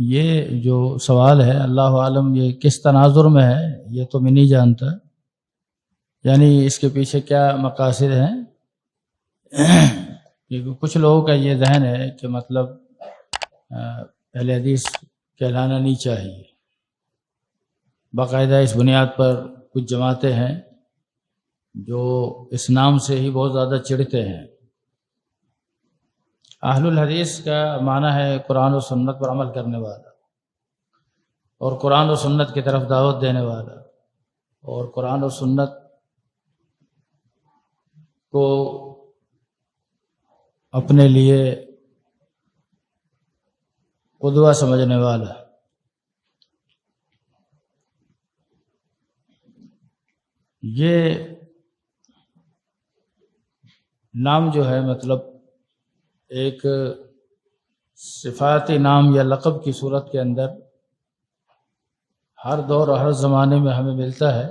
یہ جو سوال ہے اللہ عالم یہ کس تناظر میں ہے یہ تو میں نہیں جانتا، یعنی اس کے پیچھے کیا مقاصد ہیں۔ کیونکہ کچھ لوگوں کا یہ ذہن ہے کہ مطلب اہل حدیث کہلانا نہیں چاہیے، باقاعدہ اس بنیاد پر کچھ جماعتیں ہیں جو اس نام سے ہی بہت زیادہ چڑھتے ہیں۔ اہل الحدیث کا معنی ہے قرآن و سنت پر عمل کرنے والا، اور قرآن و سنت کی طرف دعوت دینے والا، اور قرآن و سنت کو اپنے لیے قدوہ سمجھنے والا۔ یہ نام جو ہے مطلب ایک صفاتی نام یا لقب کی صورت کے اندر ہر دور اور ہر زمانے میں ہمیں ملتا ہے،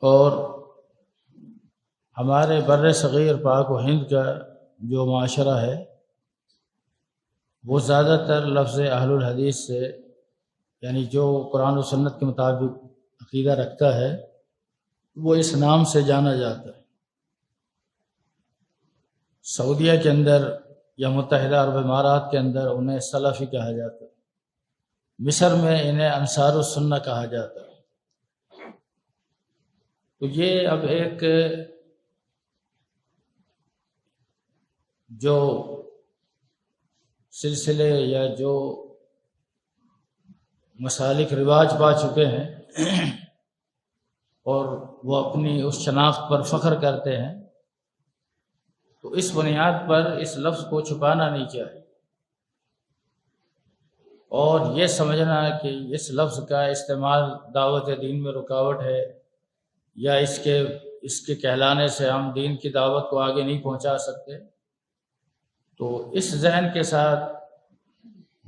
اور ہمارے بر صغیر پاک و ہند کا جو معاشرہ ہے وہ زیادہ تر لفظ اہل الحدیث سے، یعنی جو قرآن و سنت کے مطابق عقیدہ رکھتا ہے وہ اس نام سے جانا جاتا ہے۔ سعودیہ کے اندر یا متحدہ عرب امارات کے اندر انہیں سلفی کہا جاتا ہے، مصر میں انہیں انصار السنہ کہا جاتا ہے۔ تو یہ اب ایک جو سلسلے یا جو مسالک رواج پا چکے ہیں اور وہ اپنی اس شناخت پر فخر کرتے ہیں، تو اس بنیاد پر اس لفظ کو چھپانا نہیں چاہیے، اور یہ سمجھنا کہ اس لفظ کا استعمال دعوت دین میں رکاوٹ ہے یا اس کے کہلانے سے ہم دین کی دعوت کو آگے نہیں پہنچا سکتے، تو اس ذہن کے ساتھ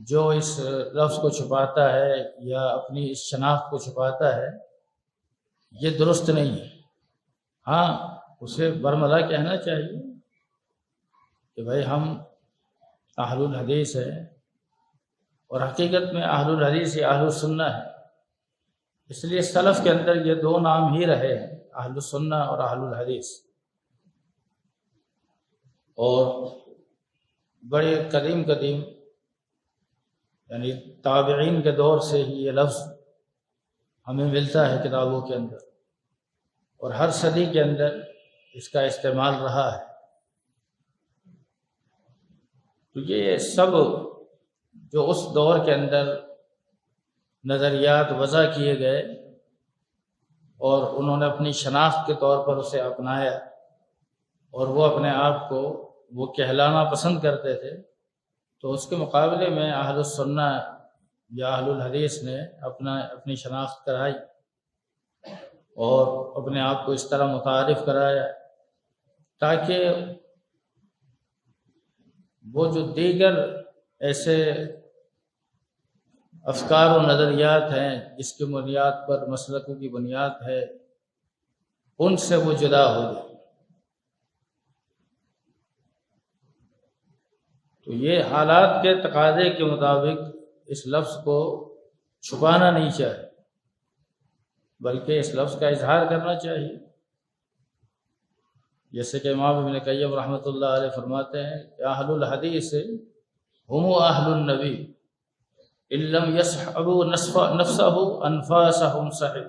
جو اس لفظ کو چھپاتا ہے یا اپنی اس شناخت کو چھپاتا ہے یہ درست نہیں ہے۔ ہاں اسے برملا کہنا چاہیے کہ بھائی ہم اہل الحدیث ہیں، اور حقیقت میں اہل الحدیث یا اہل السنہ ہے، اس لیے سلف کے اندر یہ دو نام ہی رہے ہیں، اہل السنہ اور اہل الحدیث۔ اور بڑے قدیم یعنی تابعین کے دور سے ہی یہ لفظ ہمیں ملتا ہے کتابوں کے اندر، اور ہر صدی کے اندر اس کا استعمال رہا ہے۔ تو یہ سب جو اس دور کے اندر نظریات وضع کیے گئے اور انہوں نے اپنی شناخت کے طور پر اسے اپنایا، اور وہ اپنے آپ کو وہ کہلانا پسند کرتے تھے، تو اس کے مقابلے میں اہل السنہ یا اہل الحدیث نے اپنی شناخت کرائی اور اپنے آپ کو اس طرح متعارف کرایا تاکہ وہ جو دیگر ایسے افکار و نظریات ہیں جس کی بنیاد پر مسلکوں کی بنیاد ہے ان سے وہ جدا ہو جائے۔ تو یہ حالات کے تقاضے کے مطابق اس لفظ کو چھپانا نہیں چاہیے، بلکہ اس لفظ کا اظہار کرنا چاہیے، جیسے کہ امام ابن قیم رحمۃ اللہ علیہ فرماتے ہیں کہ اہل الحدیث ہم اہل النبی ان لم یصحبوا نفسہ انفاسہم صحب۔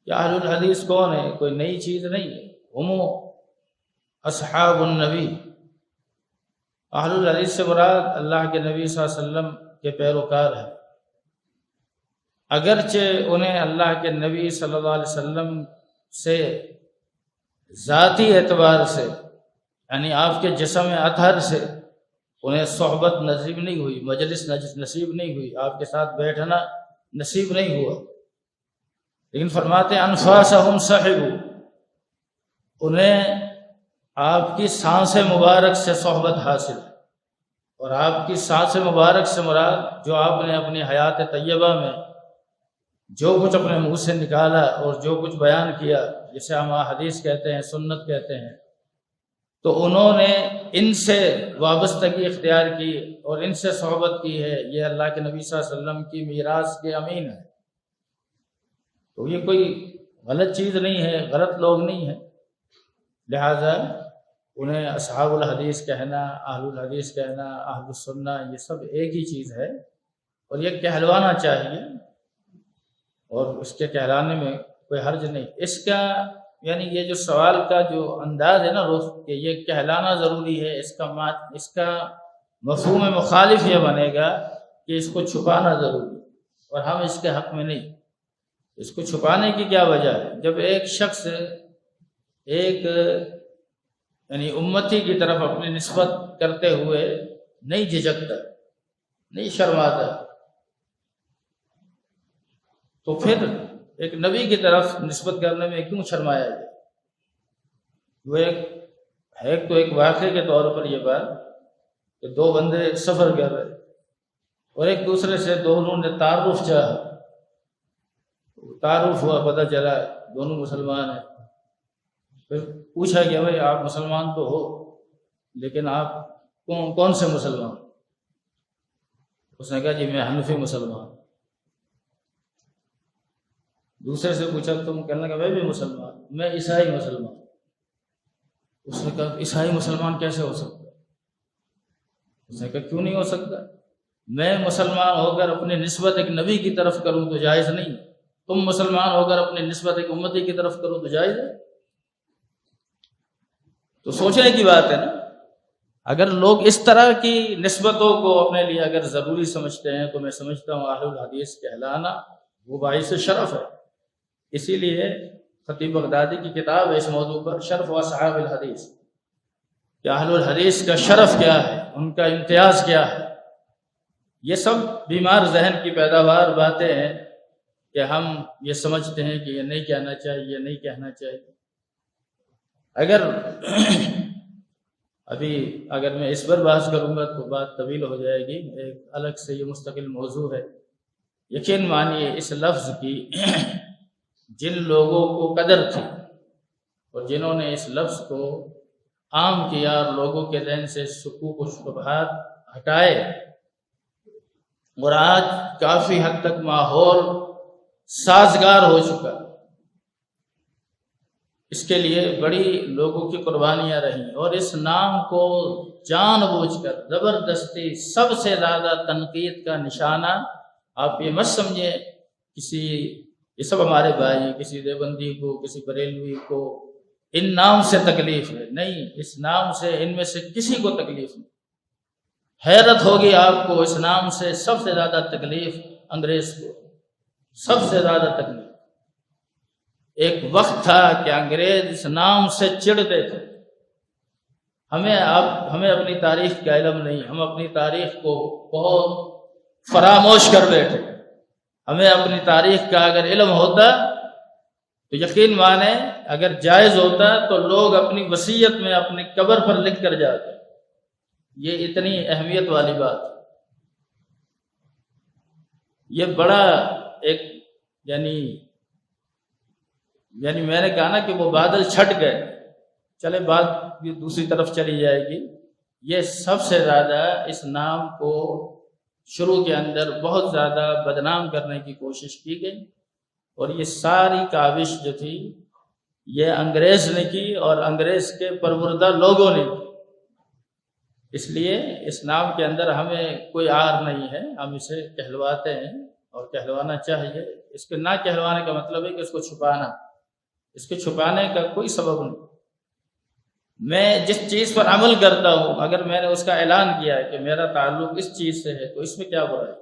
کہ اہل الحدیث کون ہے؟ کوئی نئی چیز نہیں ہے، ہم اصحاب النبی۔ اہل الحدیث سے مراد اللہ کے نبی صلی اللہ علیہ وسلم کے پیروکار ہیں، اگرچہ انہیں اللہ کے نبی صلی اللہ علیہ وسلم سے ذاتی اعتبار سے، یعنی آپ کے جسم اطہر سے انہیں صحبت نصیب نہیں ہوئی، مجلس نصیب نہیں ہوئی، آپ کے ساتھ بیٹھنا نصیب نہیں ہوا، لیکن فرماتے ہیں انفاسہم صحبوا، انہیں آپ کی سانس مبارک سے صحبت حاصل ہے۔ اور آپ کی سانس مبارک سے مراد جو آپ نے اپنی حیات طیبہ میں جو کچھ اپنے منہ سے نکالا اور جو کچھ بیان کیا، جسے ہم حدیث کہتے ہیں، سنت کہتے ہیں، تو انہوں نے ان سے وابستگی اختیار کی اور ان سے صحبت کی ہے، یہ اللہ کے نبی صلی اللہ علیہ وسلم کی میراث کے امین ہے۔ تو یہ کوئی غلط چیز نہیں ہے، غلط لوگ نہیں ہیں، لہذا انہیں اصحاب الحدیث کہنا، اہل الحدیث کہنا، اہل السنہ، یہ سب ایک ہی چیز ہے اور یہ کہلوانا چاہیے، اور اس کے کہلانے میں کوئی حرج نہیں۔ اس کا یعنی یہ جو سوال کا جو انداز ہے نا رخ کہ یہ کہلانا ضروری ہے، اس کا مفہوم مخالف یہ بنے گا کہ اس کو چھپانا ضروری ہے، اور ہم اس کے حق میں نہیں۔ اس کو چھپانے کی کیا وجہ ہے؟ جب ایک شخص ایک یعنی امتی کی طرف اپنی نسبت کرتے ہوئے نہیں جھجکتا، نہیں شرماتا، تو پھر ایک نبی کی طرف نسبت کرنے میں کیوں شرمایا جائے؟ وہ ایک تو ایک واقعے کے طور پر یہ بات کہ دو بندے سفر کر رہے اور ایک دوسرے سے دونوں نے تعارف چاہا، تعارف ہوا، پتہ چلا دونوں مسلمان ہیں، پھر پوچھا کہ بھائی آپ مسلمان تو ہو لیکن آپ کون سے مسلمان؟ اس نے کہا جی میں حنفی مسلمان۔ دوسرے سے پوچھا تم؟ کہنے لگا میں بھی مسلمان، میں عیسائی مسلمان۔ اس نے کہا عیسائی مسلمان کیسے ہو سکتا ہے؟ اس نے کہا کیوں نہیں ہو سکتا؟ میں مسلمان ہو کر اپنی نسبت ایک نبی کی طرف کروں تو جائز نہیں، تم مسلمان ہو کر اپنی نسبت ایک امتی کی طرف کرو تو جائز ہے۔ تو سوچنے کی بات ہے نا، اگر لوگ اس طرح کی نسبتوں کو اپنے لیے اگر ضروری سمجھتے ہیں تو میں سمجھتا ہوں اہل الحدیث کہلانا وہ باعث شرف ہے۔ اسی لیے خطیب بغدادی کی کتاب ہے اس موضوع پر، شرف و اصحاب الحدیث، کہ اہل الحدیث کا شرف کیا ہے، ان کا امتیاز کیا ہے۔ یہ سب بیمار ذہن کی پیداوار باتیں ہیں کہ ہم یہ سمجھتے ہیں کہ یہ نہیں کہنا چاہیے، یہ نہیں کہنا چاہیے۔ اگر میں اس پر بحث کروں گا تو بات طویل ہو جائے گی، ایک الگ سے یہ مستقل موضوع ہے۔ یقین مانیے اس لفظ کی جن لوگوں کو قدر تھی اور جنہوں نے اس لفظ کو عام کیا اور لوگوں کے ذہن سے شکوک و شبہات ہٹائے، اور آج کافی حد تک ماحول سازگار ہو چکا، اس کے لیے بڑی لوگوں کی قربانیاں رہیں، اور اس نام کو جان بوجھ کر زبردستی سب سے زیادہ تنقید کا نشانہ آپ یہ مت سمجھیں یہ سب ہمارے بھائی، کسی دیوبندی کو، کسی بریلوی کو ان نام سے تکلیف ہے، نہیں، اس نام سے ان میں سے کسی کو تکلیف نہیں۔ حیرت ہوگی آپ کو، اس نام سے سب سے زیادہ تکلیف انگریز کو، سب سے زیادہ تکلیف۔ ایک وقت تھا کہ انگریز اس نام سے چڑھتے تھے۔ ہمیں اپنی تاریخ کا علم نہیں، ہم اپنی تاریخ کو بہت فراموش کر بیٹھے۔ ہمیں اپنی تاریخ کا اگر علم ہوتا تو یقین مانے اگر جائز ہوتا تو لوگ اپنی وصیت میں اپنی قبر پر لکھ کر جاتے۔ یہ اتنی اہمیت والی بات، یہ بڑا ایک یعنی میں نے کہا نا کہ وہ بادل چھٹ گئے، چلے بات بھی دوسری طرف چلی جائے گی۔ یہ سب سے زیادہ اس نام کو شروع کے اندر بہت زیادہ بدنام کرنے کی کوشش کی گئی، اور یہ ساری کاوش جو تھی یہ انگریز نے کی اور انگریز کے پروردہ لوگوں نے کی۔ اس لیے اس نام کے اندر ہمیں کوئی عار نہیں ہے، ہم اسے کہلواتے ہیں اور کہلوانا چاہیے۔ اس کے نہ کہلوانے کا مطلب ہے کہ اس کو چھپانا، اس کے چھپانے کا کوئی سبب نہیں۔ میں جس چیز پر عمل کرتا ہوں اگر میں نے اس کا اعلان کیا ہے کہ میرا تعلق اس چیز سے ہے تو اس میں کیا برا ہے؟